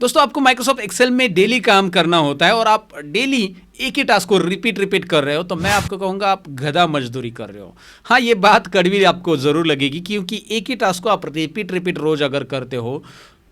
दोस्तों आपको Microsoft Excel में डेली काम करना होता है और आप डेली एक ही टास्क को रिपीट कर रहे हो, तो मैं आपको कहूँगा आप गधा मजदूरी कर रहे हो। हाँ, ये बात कड़वी आपको ज़रूर लगेगी, क्योंकि एक ही टास्क को आप रिपीट रोज अगर करते हो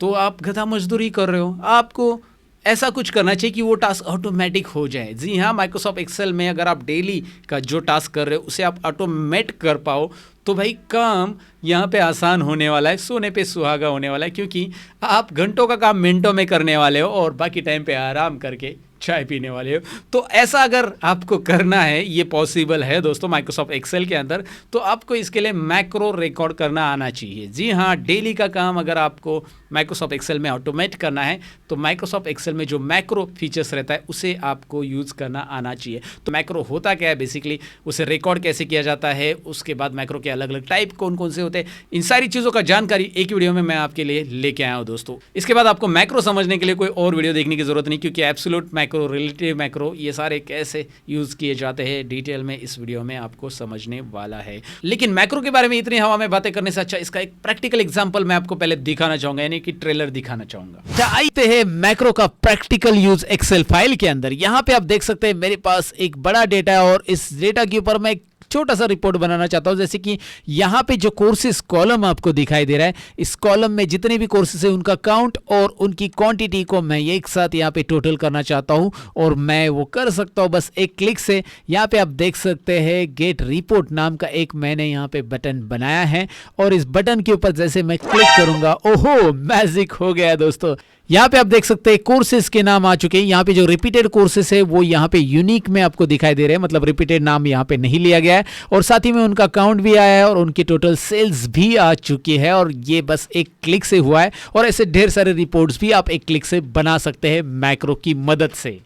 तो आप गधा मजदूरी कर रहे हो। आपको ऐसा कुछ करना चाहिए कि वो टास्क ऑटोमेटिक हो जाए। जी हाँ, माइक्रोसॉफ्ट एक्सेल में अगर आप डेली का जो टास्क कर रहे हो उसे आप ऑटोमेट कर पाओ तो भाई काम यहाँ पे आसान होने वाला है, सोने पे सुहागा होने वाला है, क्योंकि आप घंटों का काम मिनटों में करने वाले हो और बाकी टाइम पे आराम करके चाय पीने वाले हो। तो ऐसा अगर आपको करना है, ये पॉसिबल है दोस्तों माइक्रोसॉफ्ट एक्सेल के अंदर, तो आपको इसके लिए मैक्रो रिकॉर्ड करना आना चाहिए। जी हाँ, डेली का काम अगर आपको माइक्रोसॉफ्ट एक्सेल में ऑटोमेट करना है तो माइक्रोसॉफ्ट एक्सेल में जो मैक्रो फीचर्स रहता है उसे आपको यूज़ करना आना चाहिए। तो मैक्रो होता क्या है, बेसिकली उसे रिकॉर्ड कैसे किया जाता है, उसके बाद मैक्रो के अलग अलग टाइप कौन कौन से होते हैं, इन सारी चीज़ों का जानकारी एक वीडियो में मैं आपके लिए लेके आया हूँ दोस्तों। इसके बाद आपको मैक्रो समझने के लिए कोई और वीडियो देखने की जरूरत नहीं, क्योंकि एब्सोल्यूट मैक्रो, रिलेटिव मैक्रो, ये सारे कैसे यूज़ किए जाते हैं डिटेल में इस वीडियो में आपको समझने वाला है। लेकिन मैक्रो के बारे में इतनी हवा में बातें करने से अच्छा इसका एक प्रैक्टिकल एग्जाम्पल मैं आपको पहले दिखाना चाहूंगा, यानी कि ट्रेलर दिखाना चाहूंगा। आते हैं मैक्रो का प्रैक्टिकल यूज एक्सेल फाइल के अंदर। यहाँ पे आप देख सकते हैं मेरे पास एक बड़ा डेटा है और इस डेटा के ऊपर मैं छोटा सा रिपोर्ट बनाना चाहता हूं। जैसे कि यहाँ पे जो कोर्सेज कॉलम आपको दिखाई दे रहा है, इस कॉलम में जितने भी कोर्सेज है उनका काउंट और उनकी क्वांटिटी को मैं एक साथ यहाँ पे टोटल करना चाहता हूं और मैं वो कर सकता हूं बस एक क्लिक से। यहाँ पे आप देख सकते हैं गेट रिपोर्ट नाम का एक मैंने यहाँ पे बटन बनाया है और इस बटन के ऊपर जैसे मैं क्लिक करूंगा, ओहो मैजिक हो गया दोस्तों। यहाँ पे आप देख सकते हैं कोर्सेज के नाम आ चुके हैं। यहाँ पे जो रिपीटेड कोर्सेज है वो यहाँ पे यूनिक में आपको दिखाई दे रहे हैं, मतलब रिपीटेड नाम यहाँ पे नहीं लिया गया है और साथ ही में उनका काउंट भी आया है और उनकी टोटल सेल्स भी आ चुकी है और ये बस एक क्लिक से हुआ है। और ऐसे ढेर सारे रिपोर्ट्स भी आप एक क्लिक से बना सकते हैं मैक्रो की मदद से।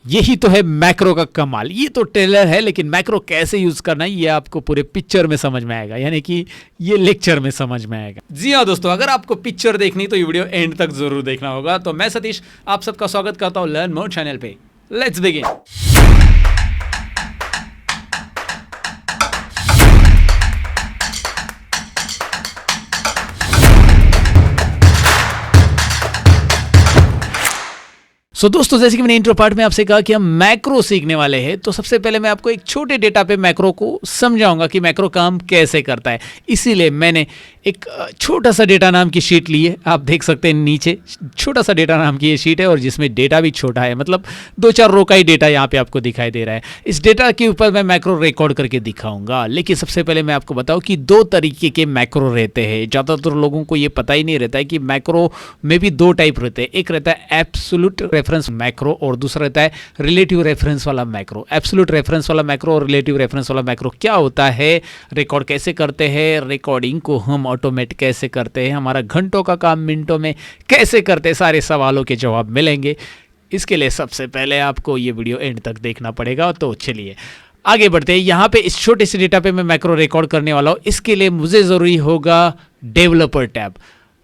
यही तो है मैक्रो का कमाल। ये तो ट्रेलर है, लेकिन मैक्रो कैसे यूज करना है ये आपको पूरे पिक्चर में समझ में आएगा, यानी कि ये लेक्चर में समझ में आएगा। जी हाँ दोस्तों, अगर आपको पिक्चर देखनी तो ये वीडियो एंड तक जरूर देखना होगा। तो मैं सतीश आप सबका स्वागत करता हूँ लर्न मोर चैनल पे। Let's begin. दोस्तों, जैसे कि मैंने इंट्रो पार्ट में आपसे कहा कि हम मैक्रो सीखने वाले हैं, तो सबसे पहले मैं आपको एक छोटे डेटा पे मैक्रो को समझाऊंगा कि मैक्रो काम कैसे करता है। इसीलिए मैंने एक छोटा सा डेटा नाम की शीट ली है। आप देख सकते हैं नीचे छोटा सा डेटा नाम की ये शीट है और जिसमें डेटा भी छोटा है, मतलब 2-4 रो का ही डेटा यहाँ पे आपको दिखाई दे रहा है। इस डेटा के ऊपर मैं मैक्रो रिकॉर्ड करके दिखाऊंगा। लेकिन सबसे पहले मैं आपको बताऊं कि 2 तरीके के मैक्रो रहते हैं। ज़्यादातर लोगों को ये पता ही नहीं रहता है कि मैक्रो में भी 2 टाइप रहते हैं। एक रहता है एब्सोल्यूट रेफरेंस मैक्रो और दूसरा रहता है रिलेटिव रेफरेंस वाला मैक्रो। एब्सोल्यूट रेफरेंस वाला मैक्रो और रिलेटिव रेफरेंस वाला मैक्रो क्या होता है, रिकॉर्ड कैसे करते हैं, रिकॉर्डिंग को हम ऑटोमेट कैसे करते हैं, हमारा घंटों का काम मिनटों में कैसे करते हैं, सारे सवालों के जवाब मिलेंगे। इसके लिए सबसे पहले आपको ये वीडियो एंड तक देखना पड़ेगा। तो चलिए आगे बढ़ते हैं। यहाँ पे इस छोटे से डेटा पे मैं मैक्रो रिकॉर्ड करने वाला हूँ। इसके लिए मुझे ज़रूरी होगा डेवलपर टैब।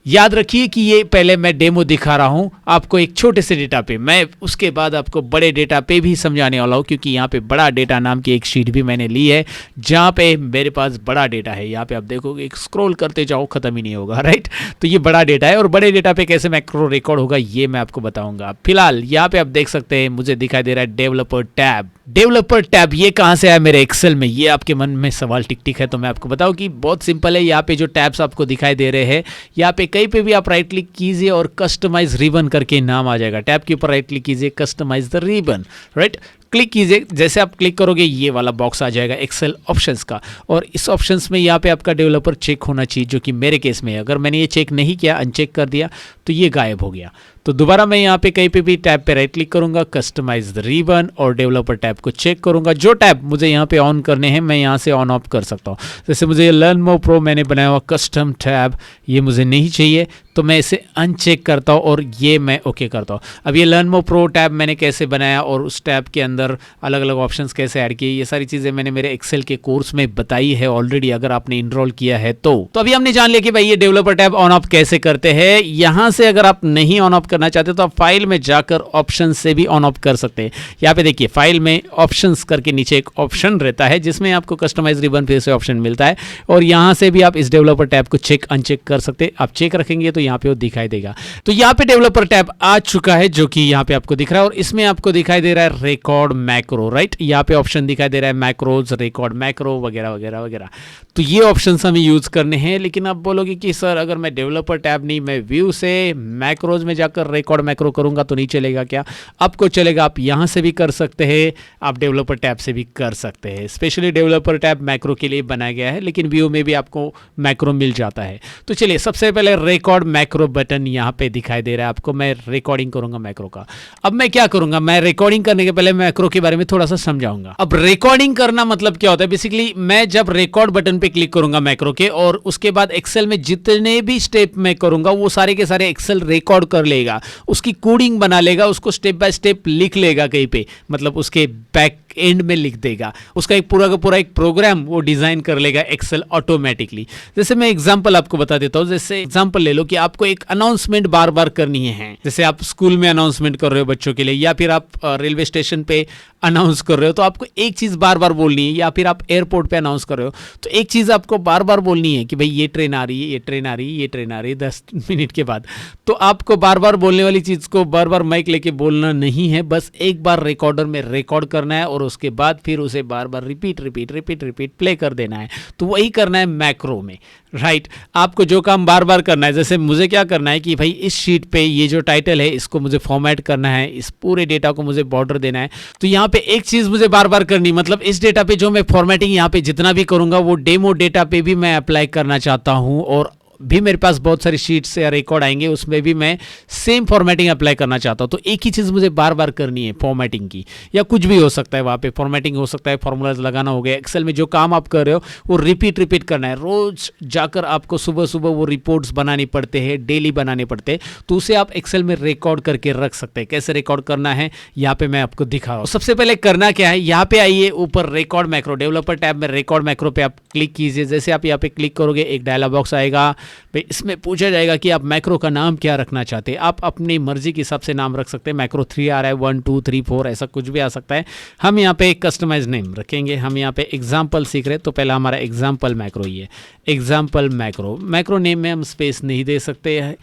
याद रखिए कि ये पहले मैं डेमो दिखा रहा हूँ आपको एक छोटे से डेटा पे, मैं उसके बाद आपको बड़े डेटा पे भी समझाने वाला हूँ, क्योंकि यहाँ पे बड़ा डेटा नाम की एक शीट भी मैंने ली है जहाँ पे मेरे पास बड़ा डेटा है। यहाँ पे आप देखोगे स्क्रॉल करते जाओ खत्म ही नहीं होगा, राइट। तो ये बड़ा डेटा है और बड़े डेटा पे कैसे मैक्रो रिकॉर्ड होगा ये मैं आपको बताऊंगा। फिलहाल यहाँ पे आप देख सकते हैं मुझे दिखाई दे रहा है डेवलपर टैब। डेवलपर टैब ये कहाँ से आया मेरे एक्सेल में, ये आपके मन में सवाल टिक है। तो मैं आपको बताऊं कि बहुत सिंपल है। यहाँ पे जो टैब्स आपको दिखाई दे रहे हैं, यहाँ पे कहीं पे भी आप राइट क्लिक कीजिए और कस्टमाइज रिबन करके नाम आ जाएगा। टैब के ऊपर राइट क्लिक कीजिए, customize the ribbon, right, click कीजिए। जैसे आप क्लिक करोगे ये वाला बॉक्स आ जाएगा एक्सेल ऑप्शंस का और इस ऑप्शंस में यहाँ पे आपका डेवलपर चेक होना चाहिए, जो कि मेरे केस में है। अगर मैंने ये चेक नहीं किया, अनचेक कर दिया, तो ये गायब हो गया। तो दोबारा मैं यहाँ पे कहीं पे भी टैब पे राइट क्लिक करूंगा, कस्टमाइज द रिबन और डेवलपर टैब को चेक करूंगा। जो टैब मुझे यहाँ पे ऑन करने हैं मैं यहाँ से ऑन ऑफ कर सकता हूँ। जैसे मुझे लर्न मोर प्रो मैंने बनाया हुआ कस्टम टैब, ये मुझे नहीं चाहिए, तो मैं इसे अनचेक करता हूँ और ये मैं ओके करता हूँ। अब ये लर्न मोर प्रो टैब मैंने कैसे बनाया और उस टैब के अंदर अलग अलग ऑप्शंस कैसे ऐड किए, ये सारी चीज़ें मैंने मेरे एक्सेल के कोर्स में बताई है ऑलरेडी, अगर आपने इनरोल किया है तो अभी हमने जान लिया कि भाई ये डेवलपर टैब ऑन ऑफ कैसे करते हैं। यहाँ से अगर आप नहीं ऑन ऑफ करना चाहते तो आप फाइल में जाकर ऑप्शन से भी ऑन ऑफ कर सकते हैं। यहाँ पे देखिए फाइल में ऑप्शंस करके नीचे एक ऑप्शन रहता है जिसमें आपको कस्टमाइज रिबन फिर से ऑप्शन मिलता है और यहाँ से भी आप इस डेवलपर टैब को चेक अनचेक कर सकते हैं। आप चेक रखेंगे तो यहाँ पे वो दिखाई देगा। तो यहाँ पे डेवलपर टैब आ चुका है जो कि यहाँ पे आपको दिख रहा है और इसमें आपको दिखाई दे रहा है रिकॉर्ड मैक्रो, राइट। यहाँ पे ऑप्शन दिखाई दे रहा है मैक्रोज, रिकॉर्ड मैक्रो वगैरह वगैरह वगैरह। तो ये ऑप्शन हमें यूज करने हैं। लेकिन आप बोलोगे कि सर अगर मैं डेवलपर टैब नहीं, मैं व्यू से मैक्रोज में जाकर रिकॉर्ड मैक्रो करूंगा तो नहीं चलेगा क्या? आपको चलेगा, आप यहाँ से भी कर सकते हैं, आप डेवलपर टैब से भी कर सकते हैं। स्पेशली डेवलपर टैब मैक्रो के लिए बनाया गया है, लेकिन व्यू में भी आपको मैक्रो मिल जाता है। तो चलिए सबसे पहले रिकॉर्ड मैक्रो बटन यहाँ पे दिखाई दे रहा है आपको। मैं रिकॉर्डिंग करूंगा मैक्रो का। अब मैं क्या करूंगा, मैं रिकॉर्डिंग करने के पहले मैक्रो के बारे में थोड़ा सा समझाऊंगा। अब रिकॉर्डिंग करना मतलब क्या होता है, बेसिकली मैं जब रिकॉर्ड बटन पे क्लिक करूंगा मैक्रो के और उसके बाद एक्सेल में जितने भी स्टेप मैं करूंगा वो सारे के सारे एक्सेल रिकॉर्ड कर लेगा, उसकी कोडिंग बना लेगा, उसको स्टेप बाय स्टेप लिख लेगा कहीं पे, मतलब उसके बैक एंड में लिख देगा, उसका एक पूरा का पूरा एक प्रोग्राम वो डिजाइन कर लेगा एक्सेल ऑटोमेटिकली। जैसे मैं एग्जांपल आपको बता देता हूं। जैसे एग्जांपल ले लो कि आपको एक अनाउंसमेंट बार बार करनी है, जैसे आप स्कूल में अनाउंसमेंट कर रहे हो बच्चों के लिए, या फिर आप रेलवे स्टेशन पे अनाउंस कर रहे हो, तो आपको एक चीज बार बार बोलनी है, या फिर आप एयरपोर्ट पे अनाउंस कर रहे हो तो एक चीज आपको बार बार बोलनी है कि भाई ये ट्रेन आ रही है, ये ट्रेन आ रही है, ये ट्रेन आ रही है 10 मिनट के बाद। तो आपको बार बार बोलने वाली चीज को बार बार माइक लेके बोलना नहीं है, बस एक बार रिकॉर्डर में रिकॉर्ड करना है और उसके बाद फिर उसे बार बार repeat repeat repeat repeat play कर देना है। तो वही करना है मैक्रो में, राइट। आपको जो काम बार बार करना है, जैसे मुझे क्या करना है कि भाई इस शीट पे ये जो टाइटल है इसको मुझे फॉर्मेट करना है, इस पूरे डेटा को मुझे बॉर्डर देना है। तो यहाँ पे एक चीज मुझे बार बार करनी, मतलब इस डेटा पे जो मैं फॉर्मेटिंग यहाँ पे जितना भी करूंगा वो डेमो डेटा पे भी मैं अप्लाई करना चाहता हूँ, और भी मेरे पास बहुत सारी शीट्स या रिकॉर्ड आएंगे उसमें भी मैं सेम फॉर्मेटिंग अप्लाई करना चाहता हूं। तो एक ही चीज मुझे बार बार करनी है फॉर्मेटिंग की, या कुछ भी हो सकता है वहां पे फॉर्मेटिंग हो सकता है, फॉर्मूलाज लगाना हो गया। एक्सेल में जो काम आप कर रहे हो वो रिपीट रिपीट करना है, रोज जाकर आपको सुबह सुबह वो रिपोर्ट्स बनानी पड़ते हैं, डेली बनाने पड़ते हैं। तो उसे आप एक्सेल में रिकॉर्ड करके रख सकते हैं। कैसे रिकॉर्ड करना है यहाँ पे मैं आपको दिखा रहा हूँ। सबसे पहले करना क्या है, यहाँ पे आइए ऊपर रिकॉर्ड मैक्रो, डेवलपर टैब में रिकॉर्ड मैक्रो पे आप क्लिक कीजिए। जैसे आप यहाँ पे क्लिक करोगे एक डायलॉग बॉक्स आएगा, इसमें पूछा जाएगा कि आप मैक्रो का नाम क्या रखना चाहते हैं। आप अपनी मर्जी के हिसाब से नाम रख सकते हैं। मैक्रो 3 आ रहा है, 1 2 3 4 ऐसा कुछ भी आ सकता है। हम यहाँ पे एक कस्टमाइज नेम रखेंगे। हम यहाँ पे एग्जाम्पल सीख रहे हैं तो पहला हमारा एग्जाम्पल मैक्रो ही है, एग्जाम्पल मैक्रो। मैक्रो नेम में हम स्पेस नहीं दे सकते हैं,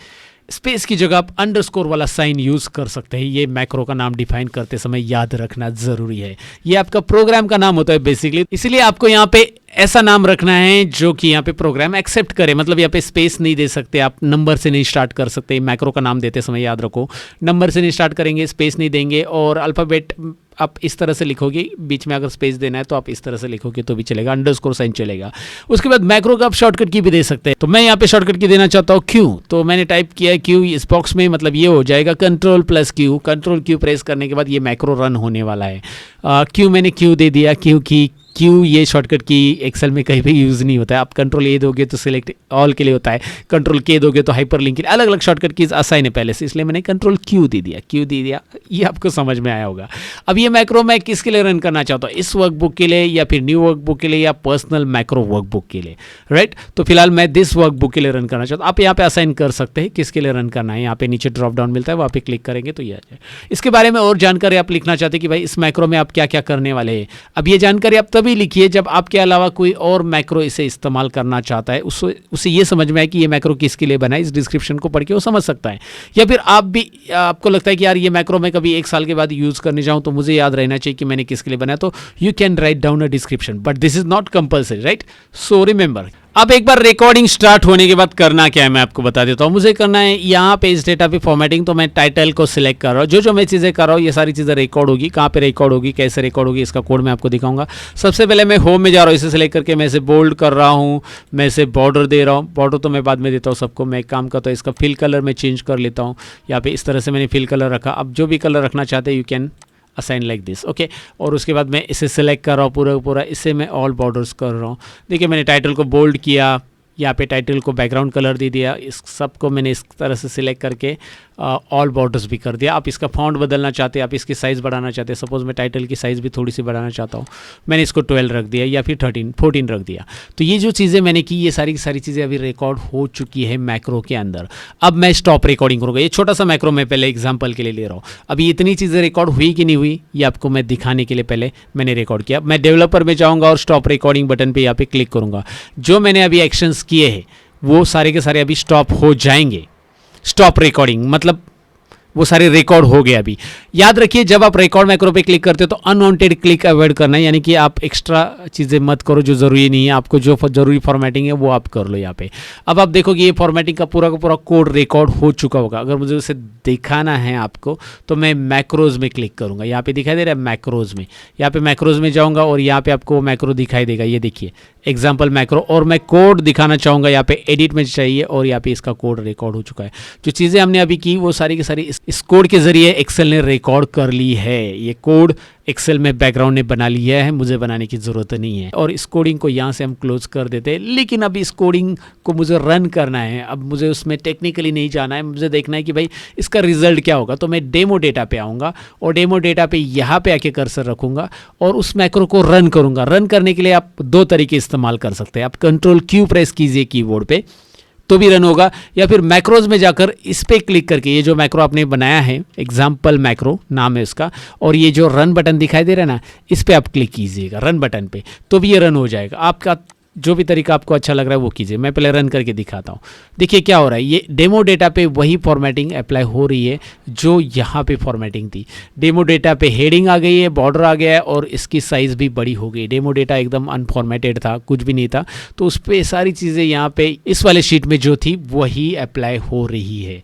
स्पेस की जगह आप अंडरस्कोर वाला साइन यूज कर सकते हैं। ये मैक्रो का नाम डिफाइन करते समय याद रखना जरूरी है। ये आपका प्रोग्राम का नाम होता है बेसिकली, इसलिए आपको यहाँ पे ऐसा नाम रखना है जो कि यहाँ पे प्रोग्राम एक्सेप्ट करे। मतलब यहाँ पे स्पेस नहीं दे सकते, आप नंबर से नहीं स्टार्ट कर सकते। मैक्रो का नाम देते समय याद रखो, नंबर से नहीं स्टार्ट करेंगे, स्पेस नहीं देंगे, और अल्फाबेट आप इस तरह से लिखोगे। बीच में अगर स्पेस देना है तो आप इस तरह से लिखोगे तो भी चलेगा, अंडरस्कोर साइन चलेगा। उसके बाद मैक्रो का आप शॉर्टकट की भी दे सकते हैं। तो मैं यहाँ पे शॉर्टकट की देना चाहता हूँ क्यू, तो मैंने टाइप किया क्यू इस बॉक्स में, मतलब ये हो जाएगा Ctrl+Q। Ctrl+Q प्रेस करने के बाद ये मैक्रो रन होने वाला है। क्यू मैंने क्यू दे दिया, क्यू की क्यू ये शॉर्टकट की एक्सेल में कहीं भी यूज़ नहीं होता है। आप Ctrl+A दोगे तो सिलेक्ट ऑल के लिए होता है, Ctrl+K दोगे तो हाइपर लिंक के लिए। अलग अलग शॉर्टकट कीज असाइन है पहले से, इसलिए मैंने Ctrl+Q दे दिया, क्यू दे दिया। ये आपको समझ में आया होगा। अब ये मैक्रो मैं किसके लिए रन करना चाहता हूँ, इस वर्कबुक के लिए, या फिर न्यू वर्कबुक के लिए, या पर्सनल मैक्रो वर्कबुक के लिए, राइट। तो फिलहाल मैं दिस वर्कबुक के लिए रन करना चाहता हूँ। आप यहाँ पे असाइन कर सकते हैं किसके लिए रन करना है। यहाँ पे नीचे ड्रॉप डाउन मिलता है, वहाँ पे क्लिक करेंगे तो ये आ जाए। इसके बारे में और जानकारी आप लिखना चाहते हैं कि भाई इस मैक्रो में आप क्या क्या करने वाले हैं। अब ये जानकारी आप तभी लिखिए जब आपके अलावा कोई और मैक्रो इसे इस्तेमाल करना चाहता है, उसे ये समझ में आए कि ये मैक्रो किसके लिए बना है। इस डिस्क्रिप्शन को पढ़ के वो समझ सकता है। या फिर आपको लगता है कि यार ये मैक्रो मैं कभी 1 साल के बाद यूज करने जाऊं तो मुझे याद रहना चाहिए कि मैंने किसके लिए बनाया, तो you can write down a description, but this is not compulsory, right. So remember, अब एक बार रिकॉर्डिंग स्टार्ट होने के बाद करना क्या है मैं आपको बता देता हूँ। मुझे करना है यहाँ पे इस डेटा पे फॉर्मेटिंग, तो मैं टाइटल को सिलेक्ट कर रहा हूँ। जो मैं चीज़ें कर रहा हूँ ये सारी चीज़ें रिकॉर्ड होगी। कहाँ पे रिकॉर्ड होगी, कैसे रिकॉर्ड होगी, इसका कोड मैं आपको दिखाऊंगा। सबसे पहले मैं होम में जा रहा हूँ, इसे सिलेक्ट करके मैं इसे बोल्ड कर रहा हूँ, मैं इसे बॉर्डर दे रहा हूँ। बॉर्डर तो मैं बाद में देता हूँ सबको। मैं एक काम करता हूँ, इसका फिल कलर मैं चेंज कर लेता हूँ। यहाँ पे इस तरह से मैंने फिल कलर रखा। अब जो भी कलर रखना चाहते हैं you can assign like this, okay. और उसके बाद मैं इसे सिलेक्ट कर रहा हूँ पूरा, इसे मैं ऑल बॉर्डर्स कर रहा हूँ। देखिए मैंने टाइटल को बोल्ड किया, यहाँ पे टाइटल को बैकग्राउंड कलर दे दिया, इस सब को मैंने इस तरह से सिलेक्ट करके ऑल बॉर्डर्स भी कर दिया। आप इसका फॉन्ट बदलना चाहते हैं, आप इसकी साइज़ बढ़ाना चाहते हैं। सपोज मैं टाइटल की साइज़ भी थोड़ी सी बढ़ाना चाहता हूँ, मैंने इसको 12 रख दिया, या फिर 14 रख दिया। तो ये जो चीज़ें मैंने की, ये सारी की सारी चीज़ें अभी रिकॉर्ड हो चुकी है मैक्रो के अंदर। अब मैं स्टॉप रिकॉर्डिंग करूँगा। ये छोटा सा मैक्रो मैं पहले एग्जाम्पल के लिए ले रहा हूँ। अभी इतनी चीज़ें रिकॉर्ड हुई कि नहीं हुई ये आपको मैं दिखाने के लिए पहले मैंने रिकॉर्ड किया। मैं डेवलपर में जाऊँगा और स्टॉप रिकॉर्डिंग बटन पर यहाँ पे क्लिक करूँगा। जो मैंने अभी एक्शंस किए हैं वो सारे के सारे अभी स्टॉप हो जाएंगे। स्टॉप रिकॉर्डिंग, मतलब वो सारे रिकॉर्ड हो गया। अभी याद रखिए, जब आप रिकॉर्ड मैक्रो पे क्लिक करते हो तो अनवांटेड क्लिक अवॉइड करना है, यानी कि आप एक्स्ट्रा चीज़ें मत करो जो ज़रूरी नहीं है। आपको जो ज़रूरी फॉर्मेटिंग है वो आप कर लो यहाँ पे। अब आप देखो कि ये फॉर्मेटिंग का पूरा कोड रिकॉर्ड हो चुका होगा। अगर मुझे उसे दिखाना है आपको तो मैं मैक्रोज में क्लिक करूँगा। यहाँ पे दिखाई दे रहा है मैक्रोज में, यहाँ पे मैक्रोज में जाऊँगा और यहाँ पे आपको मैक्रो दिखाई देगा। ये देखिए एग्जाम्पल मैक्रो, और मैं कोड दिखाना चाहूँगा यहाँ पे एडिट में चाहिए, और यहाँ पे इसका कोड रिकॉर्ड हो चुका है। जो चीज़ें हमने अभी की वो सारी की सारी इस कोड के जरिए एक्सेल ने रिकॉर्ड कर ली है। ये कोड एक्सेल में बैकग्राउंड ने बना लिया है, मुझे बनाने की ज़रूरत नहीं है। और इस कोडिंग को यहाँ से हम क्लोज कर देते हैं। लेकिन अब इस कोडिंग को मुझे रन करना है, अब मुझे उसमें टेक्निकली नहीं जाना है, मुझे देखना है कि भाई इसका रिजल्ट क्या होगा। तो मैं डेमो डेटा पे आऊँगा और डेमो डेटा पे यहाँ पे आके कर्सर रखूँगा और उस मैक्रो को रन करूँगा। रन करने के लिए आप दो तरीके इस्तेमाल कर सकते हैं। आप कंट्रोल क्यू प्रेस कीजिए कीबोर्ड पे तो भी रन होगा, या फिर मैक्रोज में जाकर इस पे क्लिक करके, ये जो मैक्रो आपने बनाया है एग्जाम्पल मैक्रो नाम है उसका, और ये जो रन बटन दिखाई दे रहा है ना, इस पे आप क्लिक कीजिएगा रन बटन पे, तो भी ये रन हो जाएगा। आपका जो भी तरीका आपको अच्छा लग रहा है वो कीजिए। मैं पहले रन करके दिखाता हूँ। देखिए क्या हो रहा है, ये डेमो डेटा पे वही फॉर्मेटिंग अप्लाई हो रही है जो यहाँ पे फॉर्मेटिंग थी। डेमो डेटा पे हेडिंग आ गई है, बॉर्डर आ गया है और इसकी साइज़ भी बड़ी हो गई। डेमो डेटा एकदम अनफॉर्मेटेड था, कुछ भी नहीं था, तो उस पर सारी चीज़ें यहाँ पे इस वाले शीट में जो थी वही अप्लाई हो रही है।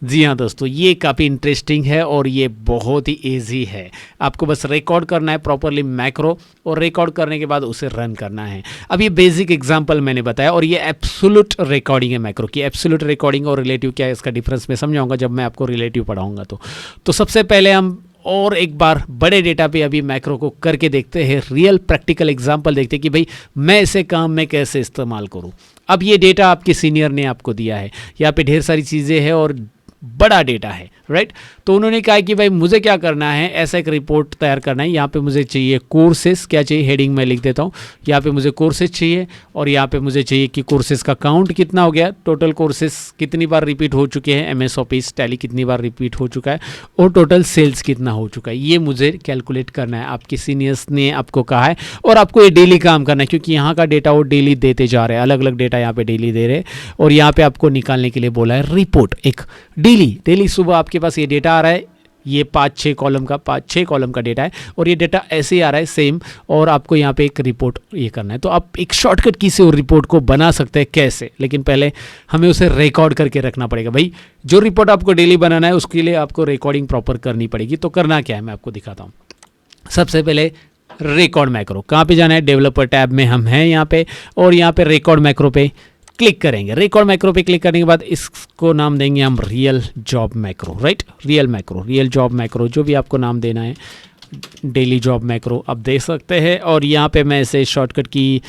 जी हाँ दोस्तों, ये काफ़ी इंटरेस्टिंग है और ये बहुत ही इजी है। आपको बस रिकॉर्ड करना है प्रॉपरली मैक्रो, और रिकॉर्ड करने के बाद उसे रन करना है। अब ये बेसिक एग्जांपल मैंने बताया, और ये एब्सोल्यूट रिकॉर्डिंग है मैक्रो की। एब्सोल्यूट रिकॉर्डिंग और रिलेटिव क्या है इसका डिफरेंस मैं समझाऊंगा जब मैं आपको रिलेटिव पढ़ाऊंगा। तो सबसे पहले हम और एक बार बड़े डेटा पे अभी मैक्रो को करके देखते हैं, रियल प्रैक्टिकल एग्जांपल देखते हैं कि भाई मैं इसे काम में कैसे इस्तेमाल करूँ। अब ये डेटा आपके सीनियर ने आपको दिया है, यहाँ पे ढेर सारी चीज़ें हैं और बड़ा डेटा है, राइट। तो उन्होंने कहा कि भाई मुझे क्या करना है, ऐसा एक रिपोर्ट तैयार करना है। यहाँ पे मुझे चाहिए कोर्सेस, क्या चाहिए हेडिंग में लिख देता हूँ। यहाँ पे मुझे कोर्सेस चाहिए और यहाँ पे मुझे चाहिए कि कोर्सेस का काउंट कितना हो गया, टोटल कोर्सेस कितनी बार रिपीट हो चुके हैं, MS ऑफिस टैली कितनी बार रिपीट हो चुका है, और टोटल सेल्स कितना हो चुका है। ये मुझे कैलकुलेट करना है। आपके सीनियर्स ने आपको कहा है और आपको ये डेली काम करना है, क्योंकि यहाँ का डेटा वो डेली देते जा रहे हैं, अलग अलग डेटा यहाँ पे डेली दे रहे हैं। और यहाँ पे आपको निकालने के लिए बोला है रिपोर्ट एक डेली सुबह आपके पास ये डेटा आ रहा है, ये 5-6 कॉलम का डेटा है, और ये डेटा ऐसे ही आ रहा है सेम, और आपको यहाँ पे एक रिपोर्ट ये करना है। तो आप एक शॉर्टकट की से उस रिपोर्ट को बना सकते हैं कैसे, लेकिन पहले हमें उसे रिकॉर्ड करके रखना पड़ेगा। भाई जो रिपोर्ट आपको डेली बनाना है उसके लिए आपको रिकॉर्डिंग प्रॉपर करनी पड़ेगी। तो करना क्या है मैं आपको दिखाता हूँ। सबसे पहले रिकॉर्ड मैक्रो, कहाँ पे जाना है, डेवलपर टैब में हम हैं यहाँ पे, और यहाँ पे रिकॉर्ड मैक्रो पे क्लिक करेंगे। रिकॉर्ड मैक्रो पे क्लिक करने के बाद इसको नाम देंगे हम real job macro, right. Real job macro, जो भी आपको नाम देना है, डेली जॉब मैक्रो आप दे सकते हैं। और यहाँ पे मैं इसे शॉर्टकट की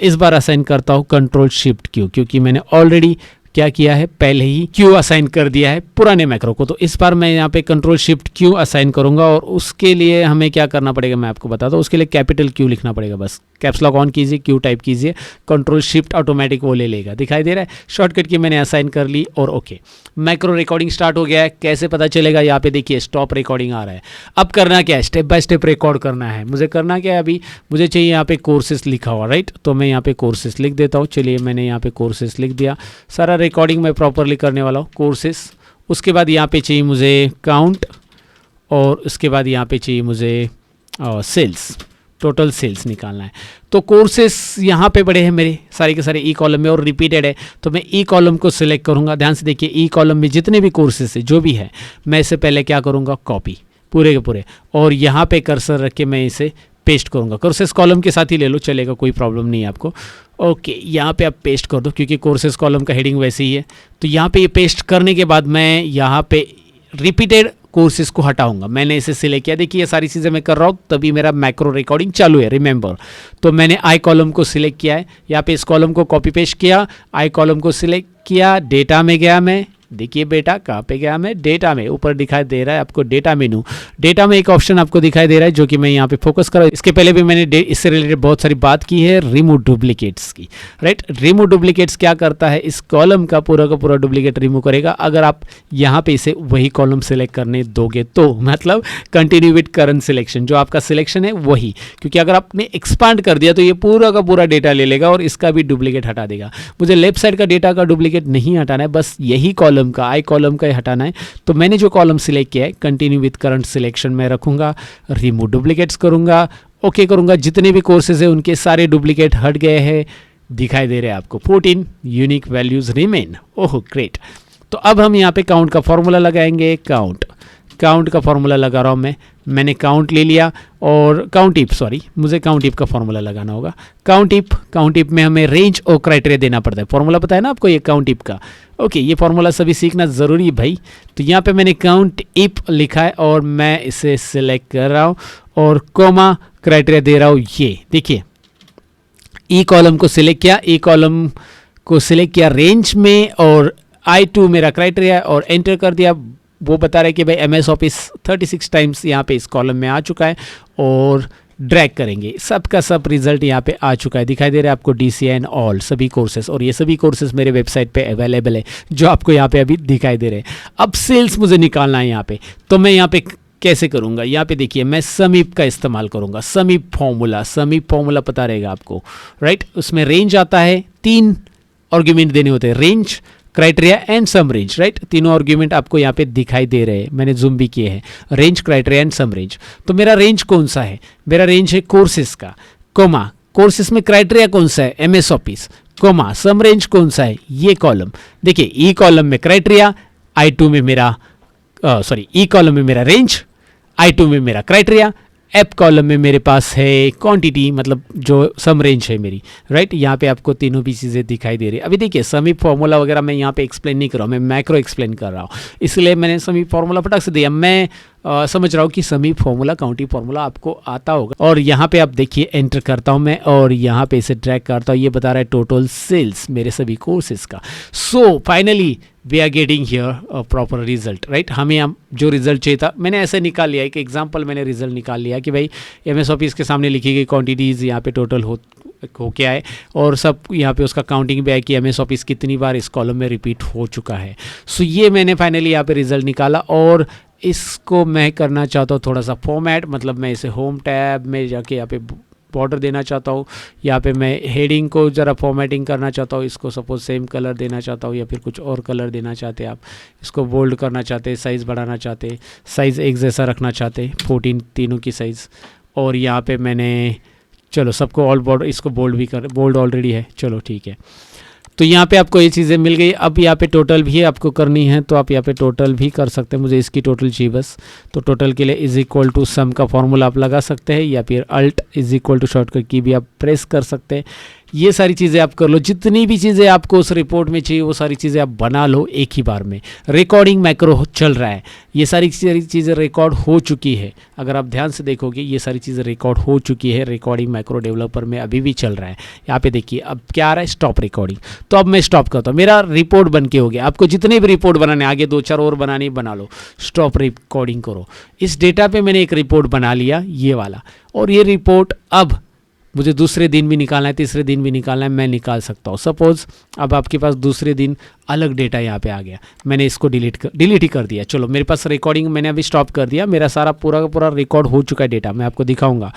इस बार असाइन करता हूँ Ctrl+Shift+Q, क्योंकि मैंने ऑलरेडी क्या किया है, पहले ही Q असाइन कर दिया है पुराने मैक्रो को। तो इस बार मैं यहाँ पे Ctrl+Shift+Q असाइन करूँगा, और उसके लिए हमें क्या करना पड़ेगा मैं आपको बताता हूँ। उसके लिए कैपिटल Q लिखना पड़ेगा, बस कैप्स लॉक ऑन कीजिए, Q टाइप कीजिए, Ctrl+Shift ऑटोमेटिक वो ले लेगा। दिखाई दे रहा है, शॉर्टकट की मैंने असाइन कर ली और ओके। मैक्रो रिकॉर्डिंग स्टार्ट हो गया है। कैसे पता चलेगा, यहाँ पे देखिए स्टॉप रिकॉर्डिंग आ रहा है। अब करना क्या है, स्टेप बाय स्टेप रिकॉर्ड करना है। मुझे करना क्या है, अभी मुझे चाहिए यहाँ पे कोर्सेस लिखा हुआ, राइट। तो मैं यहाँ पे कोर्सेस लिख देता हूँ। चलिए मैंने यहाँ पे कोर्सेस लिख दिया। सारा रिकॉर्डिंग मैं प्रॉपरली करने वाला हूँ, कोर्सेस। उसके बाद यहाँ पे चाहिए मुझे काउंट, और उसके बाद यहाँ पे चाहिए मुझे सेल्स, टोटल सेल्स निकालना है। तो कोर्सेस यहाँ पे बड़े हैं मेरे सारे के सारे ई कॉलम में और रिपीटेड है, तो मैं ई कॉलम को सिलेक्ट करूँगा। ध्यान से देखिए, ई कॉलम में जितने भी कोर्सेस है जो भी है, मैं इससे पहले क्या करूँगा, कॉपी पूरे के पूरे, और यहाँ पे कर्सर रख के मैं इसे पेस्ट करूँगा। कोर्सेस कॉलम के साथ ही ले लो, चलेगा, कोई प्रॉब्लम नहीं है आपको। ओके, यहाँ पे आप पेस्ट कर दो, क्योंकि कोर्सेस कॉलम का हेडिंग वैसे ही है। तो यहाँ पे ये पेस्ट करने के बाद मैं यहाँ पे रिपीटेड कोर्सेज को हटाऊंगा। मैंने इसे सिलेक्ट किया, देखिए ये सारी चीज़ें मैं कर रहा हूँ, तभी मेरा मैक्रो रिकॉर्डिंग चालू है, रिमेंबर। तो मैंने आई कॉलम को सिलेक्ट किया है, यहाँ पे इस कॉलम को कॉपी पेस्ट किया, आई कॉलम को सिलेक्ट किया, डेटा में गया मैं। देखिए बेटा कहाँ पे गया मैं, डेटा में। ऊपर दिखाई दे रहा है आपको डेटा मेनू, डेटा में एक ऑप्शन आपको दिखाई दे रहा है जो कि मैं यहाँ पे फोकस कर रहा हूँ। इसके पहले भी मैंने इससे रिलेटेड बहुत सारी बात की है, रिमूव डुप्लीकेट्स की, राइट। रिमूव डुप्लीकेट्स क्या करता है, इस कॉलम का पूरा डुप्लीकेट रिमूव करेगा अगर आप यहाँ पे इसे वही कॉलम सिलेक्ट करने दोगे तो, मतलब कंटिन्यू विद करंट सिलेक्शन, जो आपका सिलेक्शन है वही। क्योंकि अगर आपने एक्सपांड कर दिया तो ये पूरा का पूरा डेटा ले लेगा और इसका भी डुप्लीकेट हटा देगा। मुझे लेफ्ट साइड का डेटा का डुप्लीकेट नहीं हटाना है, बस यही कॉलम कॉलम का, आई कॉलम का ही हटाना है। तो मैंने जो कॉलम सिलेक्ट किया है कंटिन्यू विथ करंट सिलेक्शन में रखूँगा, रिमूव डुप्लीकेट्स करूँगा, ओके करूँगा। जितने भी कोर्सेज है उनके सारे डुप्लीकेट हट गए हैं, दिखाई दे रहे हैं आपको। 14 unique values remain. Oh great. तो अब हम यहाँ पे काउंट का फॉर्मूला लगाएंगे। काउंट का फॉर्मूला लगा रहा हूँ मैंने काउंट ले लिया और काउंट इफ का फॉर्मूला लगाना होगा। काउंट इफ में हमें रेंज और क्राइटेरिया देना पड़ता है। फॉर्मूला पता है ना आपको ये काउंट इफ का। ओके, ये फॉर्मूला सभी सीखना ज़रूरी है भाई। तो यहाँ पे मैंने काउंट इफ लिखा है और मैं इसे सिलेक्ट कर रहा हूँ और कोमा क्राइटेरिया दे रहा हूँ। ये देखिए ई कॉलम को सिलेक्ट किया रेंज में और I2 मेरा क्राइटेरिया और एंटर कर दिया। वो बता रहा है कि भाई MS ऑफिस 36 टाइम्स यहाँ पे इस कॉलम में आ चुका है और ड्रैग करेंगे, सबका सब रिजल्ट यहाँ पे आ चुका है। दिखाई दे रहा है आपको DCN ऑल सभी कोर्सेज, और ये सभी कोर्सेज मेरे वेबसाइट पे अवेलेबल है जो आपको यहाँ पे अभी दिखाई दे रहे हैं। अब सेल्स मुझे निकालना है यहाँ पे, तो मैं यहाँ पे कैसे करूँगा? यहाँ पे देखिए मैं समीप का इस्तेमाल करूँगा। समीप फॉर्मूला पता रहेगा आपको, राइट। उसमें रेंज आता है, 3 आर्ग्यूमेंट देने होते हैं, range, criteria and sum range, right. तीनों आर्ग्यूमेंट आपको यहाँ पे दिखाई दे रहे हैं, मैंने जूम भी किए हैं। Range, criteria and sum range. तो मेरा रेंज कौन सा है? मेरा रेंज है कोर्सेज का, कोमा कोर्सेज में क्राइटेरिया कौन सा है? MS ऑफिस, कोमा सम रेंज कौन सा है? ये कॉलम। देखिए ई कॉलम में क्राइटेरिया, I2 में मेरा ई कॉलम में मेरा रेंज, I2 में मेरा क्राइटेरिया, एप कॉलम में मेरे पास है क्वांटिटी, मतलब जो सम रेंज है मेरी, राइट। यहाँ पे आपको तीनों भी चीज़ें दिखाई दे रही है। अभी देखिए समीप फॉर्मूला वगैरह मैं यहाँ पे एक्सप्लेन नहीं कर रहा हूँ, मैं मैक्रो एक्सप्लेन कर रहा हूँ, इसलिए मैंने समीप फॉर्मूला फटाक से दिया। मैं समझ रहा हूँ कि समीप फॉर्मूला, काउंटी फॉर्मूला आपको आता होगा। और यहाँ पे आप देखिए एंटर करता हूँ मैं और यहाँ पे इसे ड्रैग करता हूँ, ये बता रहा है टोटल सेल्स मेरे सभी कोर्सेज का। So finally we are getting here proper result, right. हमें हम जो रिजल्ट चाहिए था मैंने ऐसे निकाल लिया, एक एग्जांपल मैंने रिजल्ट निकाल लिया कि भाई MS ऑफिस के सामने लिखी गई क्वांटिटीज़ यहाँ पे टोटल हो क्या है, और सब यहाँ पे उसका काउंटिंग भी है कि MS ऑफिस कितनी बार इस कॉलम में रिपीट हो चुका है। सो ये मैंने फाइनली यहाँ पे रिजल्ट निकाला और इसको मैं करना चाहता हूँ थोड़ा सा फॉर्मेट, मतलब मैं इसे होम टैब में जाके यहाँ पे बॉर्डर देना चाहता हूँ। यहाँ पे मैं हेडिंग को ज़रा फॉर्मेटिंग करना चाहता हूँ, इसको सपोज सेम कलर देना चाहता हूँ या फिर कुछ और कलर देना चाहते हैं आप। इसको बोल्ड करना चाहते हैं, साइज़ बढ़ाना चाहते हैं, साइज़ एक जैसा रखना चाहते हैं, 14 तीनों की साइज़। और यहाँ पे मैंने चलो सबको ऑल बॉर्डर, इसको बोल्ड भी कर, बोल्ड ऑलरेडी है, चलो ठीक है। तो यहाँ पे आपको ये चीज़ें मिल गई। अब यहाँ पे टोटल भी आपको करनी है तो आप यहाँ पे टोटल भी कर सकते हैं, मुझे इसकी टोटल चाहिए बस। तो टोटल के लिए इज इक्वल टू सम का फॉर्मूला आप लगा सकते हैं या फिर alt is equal to shortcut key भी आप प्रेस कर सकते हैं। ये सारी चीज़ें आप कर लो, जितनी भी चीज़ें आपको उस रिपोर्ट में चाहिए वो सारी चीज़ें आप बना लो एक ही बार में। रिकॉर्डिंग मैक्रो चल रहा है, ये सारी चीज़ें रिकॉर्ड हो चुकी है। अगर आप ध्यान से देखोगे ये सारी चीज़ें रिकॉर्ड हो चुकी है, रिकॉर्डिंग मैक्रो डेवलपर में अभी भी चल रहा है। यहाँ पे देखिए अब क्या आ रहा है, स्टॉप रिकॉर्डिंग। तो अब मैं स्टॉप करता हूँ, मेरा रिपोर्ट बन के हो गया। आपको जितने भी रिपोर्ट बनाने, आगे 2-4 और बनाने बना लो, स्टॉप रिकॉर्डिंग करो। इस डेटा पे मैंने एक रिपोर्ट बना लिया ये वाला, और ये रिपोर्ट अब मुझे दूसरे दिन भी निकालना है, तीसरे दिन भी निकालना है, मैं निकाल सकता हूँ। सपोज अब आपके पास दूसरे दिन अलग डेटा यहाँ पे आ गया, मैंने इसको डिलीट ही कर दिया। चलो मेरे पास रिकॉर्डिंग मैंने अभी स्टॉप कर दिया, मेरा सारा पूरा का पूरा रिकॉर्ड हो चुका है डेटा, मैं आपको दिखाऊंगा।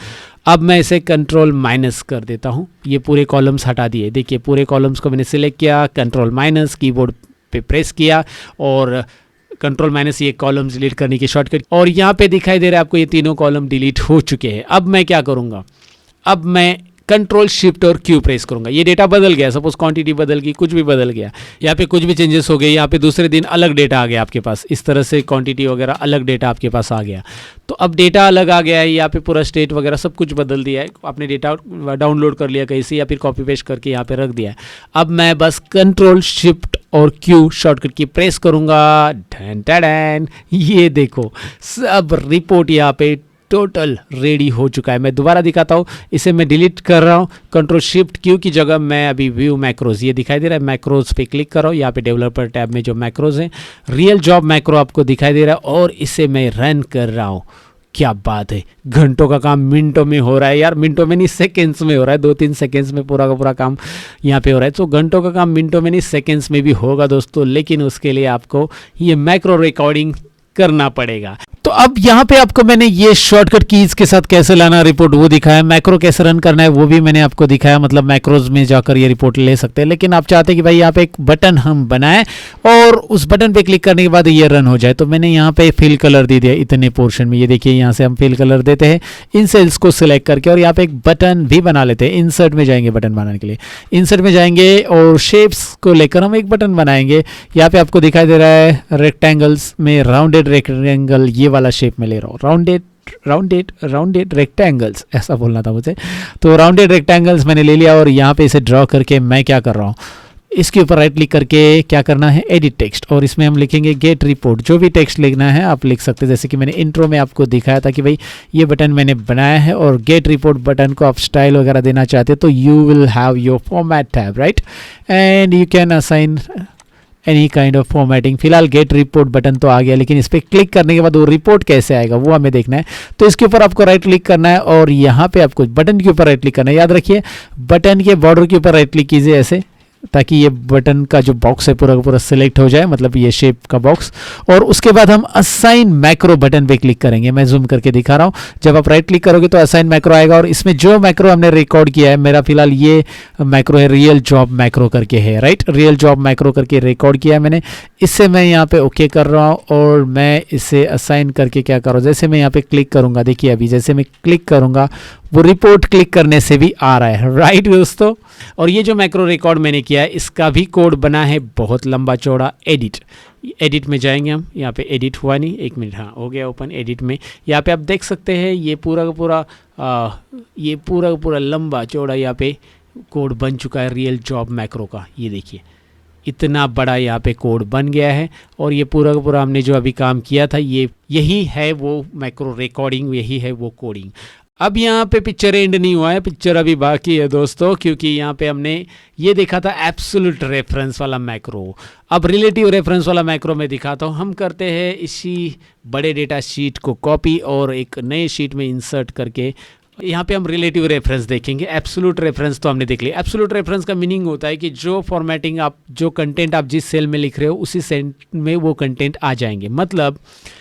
अब मैं इसे कंट्रोल- कर देता हूँ, ये पूरे कॉलम्स हटा दिए। देखिए पूरे कॉलम्स को मैंने सिलेक्ट किया, कंट्रोल- कीबोर्ड पे प्रेस किया और कंट्रोल- ये कॉलम्स डिलीट करने की शॉर्टकट, और यहाँ पे दिखाई दे रहा है आपको ये तीनों कॉलम डिलीट हो चुके हैं। अब मैं क्या करूँगा, अब मैं Ctrl+Shift+Q प्रेस करूंगा। ये डेटा बदल गया, सपोज क्वांटिटी बदल गई, कुछ भी बदल गया, यहाँ पे कुछ भी चेंजेस हो गए, यहाँ पे दूसरे दिन अलग डेटा आ गया आपके पास, इस तरह से क्वांटिटी वगैरह अलग डेटा आपके पास आ गया। तो अब डेटा अलग आ गया है, यहाँ पे पूरा स्टेट वगैरह सब कुछ बदल दिया है, आपने डेटा डाउनलोड कर लिया कहीं से या फिर कॉपी पेस्ट करके यहाँ पे रख दिया है। अब मैं बस Ctrl+Shift+Q शॉर्टकट की प्रेस करूँगा, ये देखो सब रिपोर्ट यहाँ पे टोटल रेडी हो चुका है। मैं दोबारा दिखाता हूँ, इसे मैं डिलीट कर रहा हूँ, Ctrl+Shift+Q की जगह मैं अभी व्यू मैक्रोज, ये दिखाई दे रहा है, मैक्रोज पे क्लिक कर रहा हूँ। यहाँ पे डेवलपर टैब में जो मैक्रोज हैं, रियल जॉब मैक्रो आपको दिखाई दे रहा है, और इसे मैं रन कर रहा हूँ। क्या बात है, घंटों का काम मिनटों में हो रहा है यार, मिनटों में नहीं सेकेंड्स में हो रहा है, 2-3 सेकेंड्स में पूरा का पूरा काम यहाँ पे हो रहा है। तो घंटों का काम मिनटों में नहीं सेकेंड्स में भी होगा दोस्तों, लेकिन उसके लिए आपको ये मैक्रो रिकॉर्डिंग करना पड़ेगा। तो अब यहाँ पे आपको मैंने ये शॉर्टकट कीज के साथ कैसे लाना रिपोर्ट वो दिखाया, मैक्रो कैसे रन करना है वो भी मैंने आपको दिखाया, मतलब मैक्रोज में जाकर ये रिपोर्ट ले सकते हैं। लेकिन आप चाहते हैं कि भाई यहाँ पे एक बटन हम बनाएं और उस बटन पे क्लिक करने के बाद ये रन हो जाए, तो मैंने यहाँ पे फिल कलर दे दिया इतने पोर्शन में। ये देखिए यहाँ से हम फिल कलर देते हैं इन सेल्स को सिलेक्ट करके, और यहाँ पे एक बटन भी बना लेते हैं। इंसर्ट में जाएंगे बटन बनाने के लिए, इंसर्ट में जाएंगे और शेप्स को लेकर हम एक बटन बनाएंगे। यहाँ पे आपको दिखाई दे रहा है रेक्टेंगल्स में राउंडेड रेक्टेंगल, ये वाला शेप में ले रहा हूँ, राउंडेड रेक्टेंगल्स ऐसा बोलना था मुझे। तो राउंडेड रेक्टेंगल्स मैंने ले लिया और यहाँ पे इसे ड्रॉ करके मैं क्या कर रहा हूँ, इसके ऊपर राइट क्लिक करके क्या करना है, एडिट टेक्स्ट, और इसमें हम लिखेंगे गेट रिपोर्ट। जो भी टेक्स्ट लिखना है आप लिख सकते हैं, जैसे कि मैंने इंट्रो में आपको दिखाया था कि भाई ये बटन मैंने बनाया है और गेट रिपोर्ट बटन को आप स्टाइल वगैरह देना चाहते हैं तो you will have your format tab, right, and you can assign any kind of formatting. फिलहाल गेट रिपोर्ट बटन तो आ गया, लेकिन इस पर क्लिक करने के बाद वो रिपोर्ट कैसे आएगा वो हमें देखना है। तो इसके ऊपर आपको राइट क्लिक करना है और यहाँ पे आपको बटन के ऊपर राइट क्लिक करना है। याद रखिए बटन के बॉर्डर के ऊपर राइट क्लिक कीजिए ऐसे, ताकि ये बटन का जो बॉक्स है पूरा का पूरा सिलेक्ट हो जाए, मतलब ये शेप का बॉक्स। और उसके बाद हम असाइन मैक्रो बटन पे क्लिक करेंगे। मैं जूम करके दिखा रहा हूँ, जब आप राइट क्लिक करोगे तो असाइन मैक्रो आएगा और इसमें जो मैक्रो हमने रिकॉर्ड किया है, मेरा फिलहाल ये मैक्रो है रियल जॉब मैक्रो करके है, राइट, रियल जॉब मैक्रो करके रिकॉर्ड किया है मैंने। इससे मैं यहाँ पे ओके कर रहा हूँ और मैं इसे असाइन करके क्या कर रहा हूँ, जैसे मैं यहाँ पे क्लिक करूँगा, देखिए अभी जैसे मैं क्लिक करूँगा वो रिपोर्ट क्लिक करने से भी आ रहा है, राइट दोस्तों। और ये जो मैक्रो रिकॉर्ड मैंने किया है इसका भी कोड बना है बहुत लंबा चौड़ा। एडिट में जाएंगे हम, यहाँ पे एडिट हुआ नहीं, एक मिनट, हाँ हो गया ओपन एडिट में। यहाँ पे आप देख सकते हैं ये पूरा का पूरा लंबा चौड़ा यहाँ पे कोड बन चुका है रियल जॉब मैक्रो का। ये देखिए इतना बड़ा यहाँ पे कोड बन गया है और ये पूरा का पूरा हमने जो अभी काम किया था यही है वो मैक्रो रिकॉर्डिंग, यही है वो कोडिंग। अब यहाँ पे पिक्चर एंड नहीं हुआ है, पिक्चर अभी बाकी है दोस्तों, क्योंकि यहाँ पे हमने ये देखा था एब्सोल्यूट रेफरेंस वाला मैक्रो। अब रिलेटिव रेफरेंस वाला मैक्रो में दिखाता हूँ। हम करते हैं इसी बड़े डेटा शीट को कॉपी और एक नए शीट में इंसर्ट करके यहाँ पे हम रिलेटिव रेफरेंस देखेंगे। एब्सोल्यूट रेफरेंस तो हमने देख लिया। एब्सोल्यूट रेफरेंस का मीनिंग होता है कि जो फॉर्मेटिंग आप, जो कंटेंट आप जिस सेल में लिख रहे हो उसी सेल में वो कंटेंट आ जाएंगे। मतलब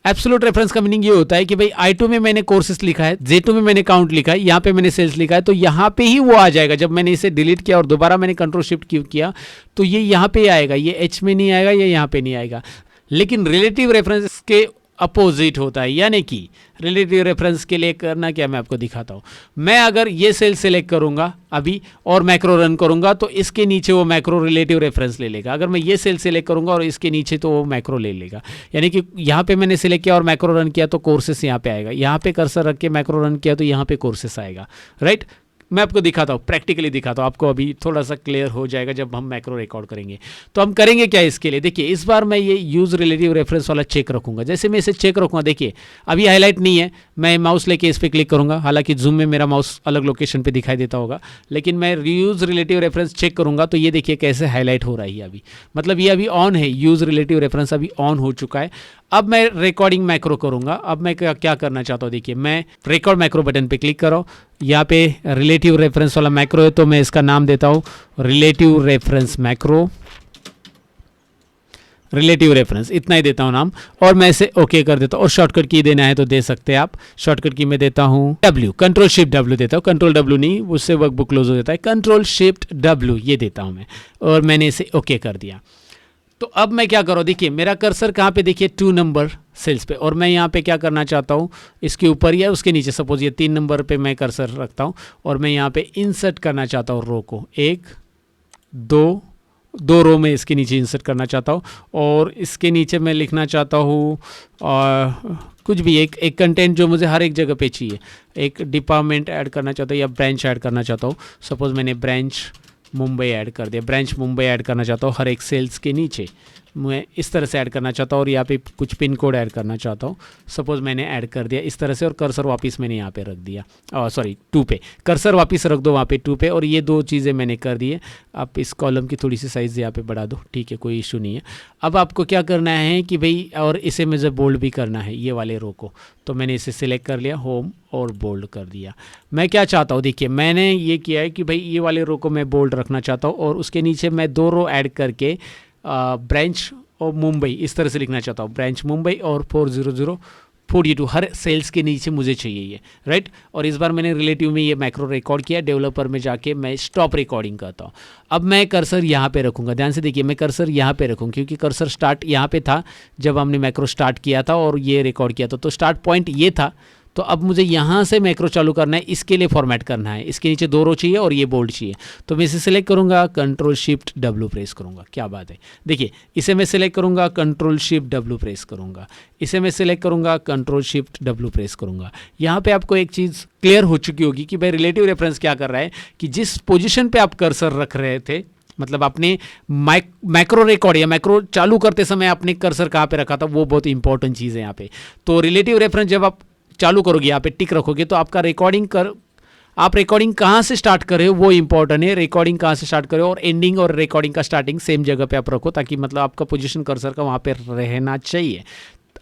एब्सोल्यूट रेफरेंस का मीनिंग ये होता है कि भाई I2 में मैंने कोर्सेस लिखा है, J2 में मैंने काउंट लिखा है, यहाँ पे मैंने सेल्स लिखा है, तो यहाँ पे ही वो आ जाएगा। जब मैंने इसे डिलीट किया और दोबारा मैंने कंट्रोल शिफ्ट क्यू किया तो ये यहाँ पे आएगा, ये H में नहीं आएगा, ये यहाँ पे नहीं आएगा। लेकिन रिलेटिव रेफरेंस के अपोजिट होता है, यानी कि रिलेटिव रेफरेंस के लिए करना क्या, मैं आपको दिखाता हूँ। मैं अगर ये सेल सेलेक्ट करूंगा अभी और मैक्रो रन करूंगा तो इसके नीचे वो मैक्रो रिलेटिव रेफरेंस ले लेगा। अगर मैं ये सेल सेलेक्ट करूंगा और इसके नीचे तो वो मैक्रो ले लेगा। यानी कि यहाँ पे मैंने सेलेक्ट किया और मैक्रो रन किया तो कोर्सेस यहाँ पे आएगा, यहाँ पे कर्सर रख के मैक्रो रन किया तो यहाँ पे कोर्सेस आएगा, राइट। मैं आपको दिखाता हूँ, प्रैक्टिकली दिखाता हूँ, आपको अभी थोड़ा सा क्लियर हो जाएगा जब हम मैक्रो रिकॉर्ड करेंगे। तो हम करेंगे क्या इसके लिए, देखिए इस बार मैं ये यूज़ रिलेटिव रेफरेंस वाला चेक रखूँगा। जैसे मैं इसे चेक रखूँगा, देखिए अभी हाईलाइट नहीं है, मैं माउस लेके इस पर क्लिक करूँगा, हालांकि जूम में मेरा माउस अलग लोकेशन पर दिखाई देता होगा, लेकिन मैं यूज़ रिलेटिव रेफरेंस चेक करूँगा तो ये देखिए कैसे हाईलाइट हो रहा है अभी, मतलब ये अभी ऑन है, यूज़ रिलेटिव रेफरेंस अभी ऑन हो चुका है। अब मैं रिकॉर्डिंग मैक्रो करूंगा। अब मैं क्या करना चाहता हूँ, देखिए मैं रिकॉर्ड मैक्रो बटन पे क्लिक कर रहा हूँ, यहाँ पे रिलेटिव रेफरेंस वाला मैक्रो है तो मैं इसका नाम देता हूँ relative reference macro, relative reference इतना ही देता हूँ नाम, और मैं इसे ओके कर देता हूँ। और शॉर्टकट की देना है तो दे सकते हैं आप। शॉर्टकट की मैं देता हूँ W, कंट्रोल शिफ्ट W देता हूँ, कंट्रोल W नहीं, उससे वर्कबुक क्लोज हो जाता है, कंट्रोल शिफ्ट W ये देता हूँ मैं, और मैंने इसे ओके कर दिया। तो अब मैं क्या करूँ, देखिए मेरा कर्सर कहाँ पे, देखिए 2 नंबर सेल्स पे, और मैं यहाँ पे क्या करना चाहता हूँ, इसके ऊपर या उसके नीचे, सपोज ये 3 नंबर पे मैं कर्सर रखता हूँ और मैं यहाँ पे इंसर्ट करना चाहता हूँ रो को, 1 2 रो में इसके नीचे इंसर्ट करना चाहता हूँ। और इसके नीचे मैं लिखना चाहता हूँ कुछ भी एक कंटेंट जो मुझे हर एक जगह पे चाहिए। एक डिपार्टमेंट ऐड करना चाहता हूँ या ब्रांच ऐड करना चाहता हूँ। सपोज मैंने ब्रांच मुंबई ऐड कर दिया, ब्रांच मुंबई ऐड करना चाहता हूँ, हर एक सेल्स के नीचे मैं इस तरह से ऐड करना चाहता हूँ, और यहाँ पे कुछ पिन कोड ऐड करना चाहता हूँ। सपोज मैंने ऐड कर दिया इस तरह से, और कर्सर वापस मैंने यहाँ पे रख दिया, सॉरी 2 पे, कर्सर वापस रख दो वहाँ पे 2 पे, और ये 2 चीज़ें मैंने कर दी है। आप इस कॉलम की थोड़ी सी साइज़ यहाँ पे बढ़ा दो, ठीक है, कोई इशू नहीं है। अब आपको क्या करना है कि भाई, और इसे मुझे बोल्ड भी करना है ये वाले रो को, तो मैंने इसे सिलेक्ट कर लिया, होम, और बोल्ड कर दिया। मैं क्या चाहता हूँ, देखिए मैंने ये किया है कि भाई ये वाले रो को मैं बोल्ड रखना चाहता हूँ, और उसके नीचे मैं 2 रो ऐड करके ब्रांच और मुंबई इस तरह से लिखना चाहता हूँ, ब्रांच मुंबई और 400 42 हर सेल्स के नीचे मुझे चाहिए ये, राइट। और इस बार मैंने रिलेटिव में ये मैक्रो रिकॉर्ड किया, डेवलपर में जाके मैं स्टॉप रिकॉर्डिंग करता हूँ। अब मैं कर्सर यहाँ पे रखूँगा, ध्यान से देखिए, मैं कर्सर यहाँ पे रखूँ क्योंकि कर्सर स्टार्ट यहाँ पे था जब हमने मैक्रो स्टार्ट किया था और ये रिकॉर्ड किया था, तो स्टार्ट पॉइंट ये था। तो अब मुझे यहाँ से मैक्रो चालू करना है, इसके लिए फॉर्मेट करना है, इसके नीचे 2 रो चाहिए और ये बोल्ड चाहिए। तो मैं इसे सिलेक्ट करूँगा, कंट्रोल शिफ्ट डब्ल्यू प्रेस करूँगा, क्या बात है। देखिए इसे मैं सिलेक्ट करूँगा, कंट्रोल शिफ्ट डब्ल्यू प्रेस करूँगा, इसे मैं सिलेक्ट करूँगा, कंट्रोल शिफ्ट डब्ल्यू प्रेस करूँगा। यहाँ पे आपको एक चीज़ क्लियर हो चुकी होगी कि भाई रिलेटिव रेफरेंस क्या कर रहा है कि जिस पोजिशन पर आप कर्सर रख रहे थे, मतलब आपने मैक्रो रिकॉर्ड या मैक्रो चालू करते समय आपने कर्सर कहाँ पे रखा था, वो बहुत इंपॉर्टेंट चीज़ है यहाँ पे। तो रिलेटिव रेफरेंस जब आप चालू करोगे, यहाँ पे टिक रखोगे, तो आपका आप रिकॉर्डिंग कहाँ से स्टार्ट कर रहे हो वो इंपॉर्टेंट है। रिकॉर्डिंग कहाँ से स्टार्ट कर रहे हो और एंडिंग और रिकॉर्डिंग का स्टार्टिंग सेम जगह पे आप रखो, ताकि मतलब आपका पोजीशन कर्सर का वहाँ पे रहना चाहिए।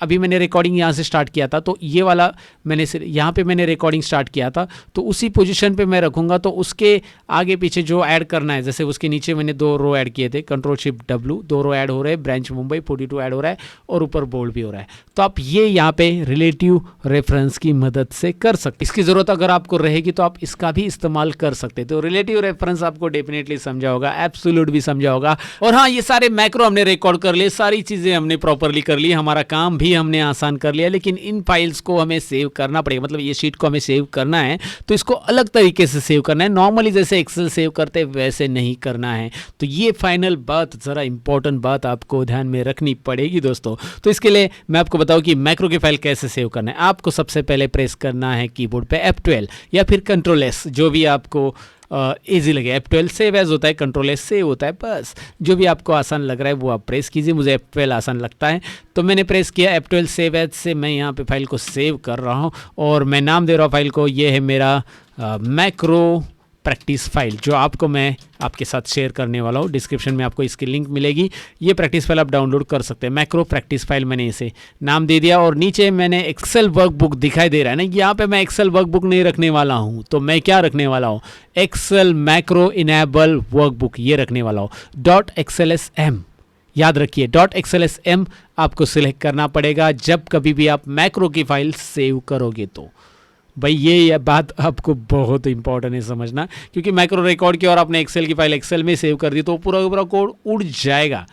अभी मैंने रिकॉर्डिंग यहाँ से स्टार्ट किया था, तो ये वाला मैंने यहाँ पे मैंने रिकॉर्डिंग स्टार्ट किया था, तो उसी पोजीशन पे मैं रखूँगा। तो उसके आगे पीछे जो ऐड करना है, जैसे उसके नीचे मैंने 2 रो ऐड किए थे, कंट्रोल शिफ्ट डब्ल्यू, 2 रो ऐड हो रहे हैं, ब्रांच मुंबई 42 ऐड हो रहा है और ऊपर बोल्ड भी हो रहा है। तो आप ये यहाँ पे रिलेटिव रेफरेंस की मदद से कर सकते। इसकी ज़रूरत अगर आपको रहेगी तो आप इसका भी इस्तेमाल कर सकते। तो रिलेटिव रेफरेंस आपको डेफिनेटली समझा होगा, एब्सोल्यूट भी समझा होगा। और हाँ, ये सारे मैक्रो हमने रिकॉर्ड कर लिए, सारी चीज़ें हमने प्रॉपरली कर ली, हमारा काम भी हमने आसान कर लिया। लेकिन इन फाइल्स को हमें सेव करना पड़ेगा, मतलब ये शीट को हमें सेव करना है तो इसको अलग तरीके से सेव करना है। नॉर्मली जैसे एक्सेल सेव करते वैसे नहीं करना है। तो ये फाइनल बात, ज़रा इंपॉर्टेंट बात आपको ध्यान में रखनी पड़ेगी दोस्तों। तो इसके लिए मैं आपको बताऊं कि मैक्रो की फाइल कैसे सेव करना है। आपको सबसे पहले प्रेस करना है कीबोर्ड पे F12 या फिर कंट्रोल S, जो भी आपको ईजी लगे। F12 सेव एज होता है, कंट्रोल S सेव होता है, बस जो भी आपको आसान लग रहा है वो आप प्रेस कीजिए। मुझे F12 आसान लगता है तो मैंने प्रेस किया F12 सेव एज से। मैं यहाँ पे फाइल को सेव कर रहा हूँ और मैं नाम दे रहा हूँ फाइल को, ये है मेरा मैक्रो प्रैक्टिस फाइल, जो आपको मैं आपके साथ शेयर करने वाला हूँ। डिस्क्रिप्शन में आपको इसकी लिंक मिलेगी। ये प्रैक्टिस फाइल आप डाउनलोड कर सकते हैं। मैक्रो प्रैक्टिस फाइल मैंने इसे नाम दे दिया और नीचे मैंने एक्सेल वर्कबुक दिखाई दे रहा है ना, यहाँ पे मैं एक्सेल वर्कबुक नहीं रखने वाला हूँ। तो मैं क्या रखने वाला हूँ, एक्सेल मैक्रो इनेबल वर्कबुक, ये रखने वाला हूँ। .xlsm याद रखिए, .xlsm आपको सिलेक्ट करना पड़ेगा जब कभी भी आप मैक्रो की फाइल सेव करोगे। तो भाई ये बात आपको बहुत इंपॉर्टेंट है समझना, क्योंकि मैक्रो रिकॉर्ड की और आपने एक्सेल की फाइल एक्सेल में सेव कर दी तो पूरा पूरा कोड उड़ जाएगा।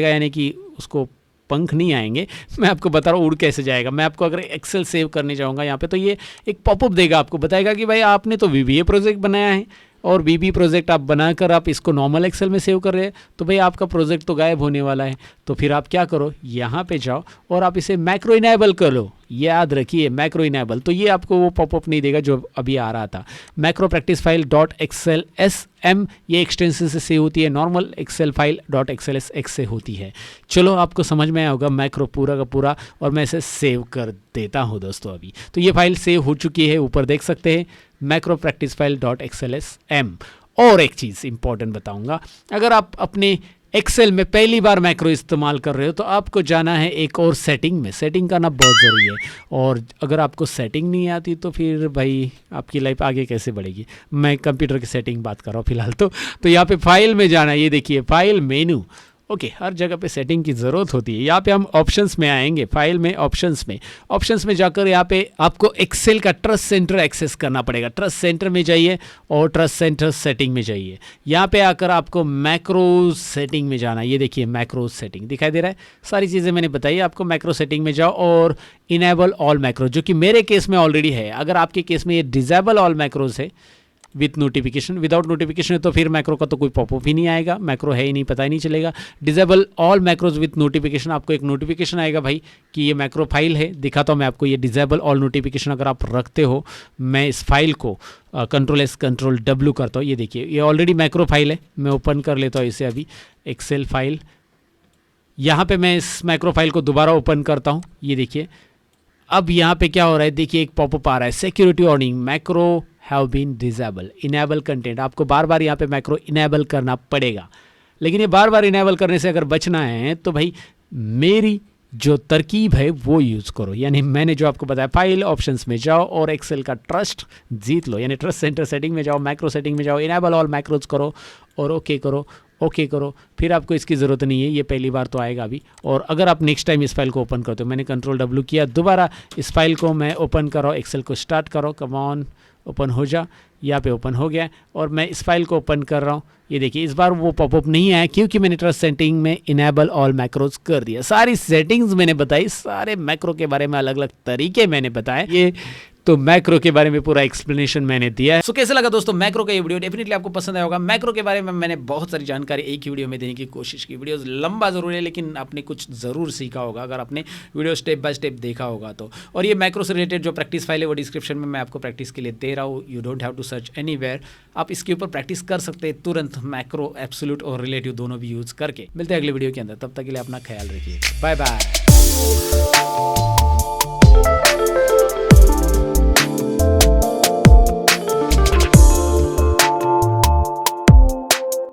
यानी कि उसको पंख नहीं आएंगे। मैं आपको बता रहा हूँ उड़ कैसे जाएगा। मैं आपको अगर एक्सेल सेव करने जाऊँगा यहाँ पे तो ये एक पॉपअप देगा, आपको बताएगा कि भाई आपने तो VBA प्रोजेक्ट बनाया है और VB प्रोजेक्ट आप बनाकर आप इसको नॉर्मल एक्सेल में सेव कर रहे हैं, तो भाई आपका प्रोजेक्ट तो गायब होने वाला है। तो फिर आप क्या करो, यहाँ पे जाओ और आप इसे मैक्रो इनेबल कर लो। याद रखिए मैक्रो इनेबल, तो ये आपको वो पॉपअप नहीं देगा जो अभी आ रहा था। मैक्रो प्रैक्टिस फाइल .xlsm ये एक्सटेंशन से सेव होती है, नॉर्मल एक्सेल फाइल .xlsx से होती है। चलो आपको समझ में आया होगा मैक्रो पूरा का पूरा, और मैं इसे सेव कर देता हूँ दोस्तों। अभी तो ये फाइल सेव हो चुकी है, ऊपर देख सकते हैं मैक्रो प्रैक्टिस फाइल .xlsm। और एक चीज़ इंपॉर्टेंट बताऊंगा, अगर आप अपने एक्सेल में पहली बार मैक्रो इस्तेमाल कर रहे हो तो आपको जाना है एक और सेटिंग में। सेटिंग करना बहुत ज़रूरी है, और अगर आपको सेटिंग नहीं आती तो फिर भाई आपकी लाइफ आगे कैसे बढ़ेगी। मैं कंप्यूटर की सेटिंग बात कर रहा हूँ फिलहाल। तो यहाँ पे फाइल में जाना है, ये देखिए फाइल मेनू। ओके, हर जगह पे सेटिंग की ज़रूरत होती है। यहाँ पे हम ऑप्शंस में आएंगे, फाइल में ऑप्शंस में जाकर यहाँ पे आपको एक्सेल का ट्रस्ट सेंटर एक्सेस करना पड़ेगा। ट्रस्ट सेंटर में जाइए और ट्रस्ट सेंटर सेटिंग में जाइए। यहाँ पे आकर आपको मैक्रो सेटिंग में जाना है। ये देखिए मैक्रो सेटिंग दिखाई दे रहा है, सारी चीज़ें मैंने बताई आपको। मैक्रो सेटिंग में जाओ और इनेबल ऑल मैक्रो, जो कि मेरे केस में ऑलरेडी है। अगर आपके केस में ये डिसेबल ऑल मैक्रोज है विथ नोटिफिकेशन, विदाउट नोटिफिकेशन है तो फिर मैक्रो का तो कोई पॉपअप ही नहीं आएगा, मैक्रो है ही नहीं, पता ही नहीं चलेगा। Disable all macros with notification, आपको एक नोटिफिकेशन आएगा भाई कि ये मैक्रो फाइल है। दिखाता हूँ मैं आपको, ये डिसेबल ऑल नोटिफिकेशन अगर आप रखते हो, मैं इस फाइल को कंट्रोल S कंट्रोल W करता हूँ। ये देखिए ये ऑलरेडी मैक्रो फाइल है, मैं ओपन कर लेता हूँ इसे अभी, एक्सेल फाइल। यहाँ पे मैं इस मैक्रो फाइल को दोबारा ओपन करता हूँ। ये देखिए अब यहाँ पे क्या हो रहा है, देखिए एक पॉपअप आ रहा है, security warning, macro have been disable, enable content. आपको बार बार यहाँ पे मैक्रो इनेबल करना पड़ेगा। लेकिन ये बार बार इनेबल करने से अगर बचना है तो भाई मेरी जो तरकीब है वो यूज़ करो। यानी मैंने जो आपको बताया, फाइल ऑप्शंस में जाओ और एक्सेल का ट्रस्ट जीत लो। यानी ट्रस्ट सेंटर सेटिंग में जाओ, मैक्रो सेटिंग में जाओ, इनेबल ऑल मैक्रोज करो और ओके करो, ओके करो। फिर आपको इसकी ज़रूरत नहीं है, ये पहली बार तो आएगा अभी। और अगर आप नेक्स्ट टाइम इस फाइल को ओपन करते हो, मैंने कंट्रोल W किया, दोबारा इस फाइल को मैं ओपन करो, एक्सेल को स्टार्ट करो, कम ऑन ओपन हो जा, यहाँ पे ओपन हो गया और मैं इस फाइल को ओपन कर रहा हूँ। ये देखिए इस बार वो पॉपअप नहीं आया क्योंकि मैंने ट्रस्ट सेटिंग में इनेबल ऑल मैक्रोज कर दिया। सारी सेटिंग्स मैंने बताई, सारे मैक्रो के बारे में अलग अलग तरीके मैंने बताए, ये तो मैक्रो के बारे में पूरा एक्सप्लेनेशन मैंने दिया है। सो कैसे लगा दोस्तों मैक्रो का ये वीडियो? डेफिनेटली आपको पसंद आया होगा। मैक्रो के बारे में मैंने बहुत सारी जानकारी एक ही वीडियो में देने की कोशिश की। वीडियो लंबा जरूर है लेकिन आपने कुछ ज़रूर सीखा होगा अगर आपने वीडियो स्टेप बाय स्टेप देखा होगा तो। और ये मैक्रो से रिलेटेड जो प्रैक्टिस फाइल है वो डिस्क्रिप्शन में मैं आपको प्रैक्टिस के लिए दे रहा हूँ। You don't have to search anywhere, आप इसके ऊपर प्रैक्टिस कर सकते हैं तुरंत, मैक्रो, एब्सोल्यूट और रिलेटिव दोनों भी यूज़ करके। मिलते हैं अगले वीडियो के अंदर, तब तक के लिए अपना ख्याल रखिए, बाय बाय।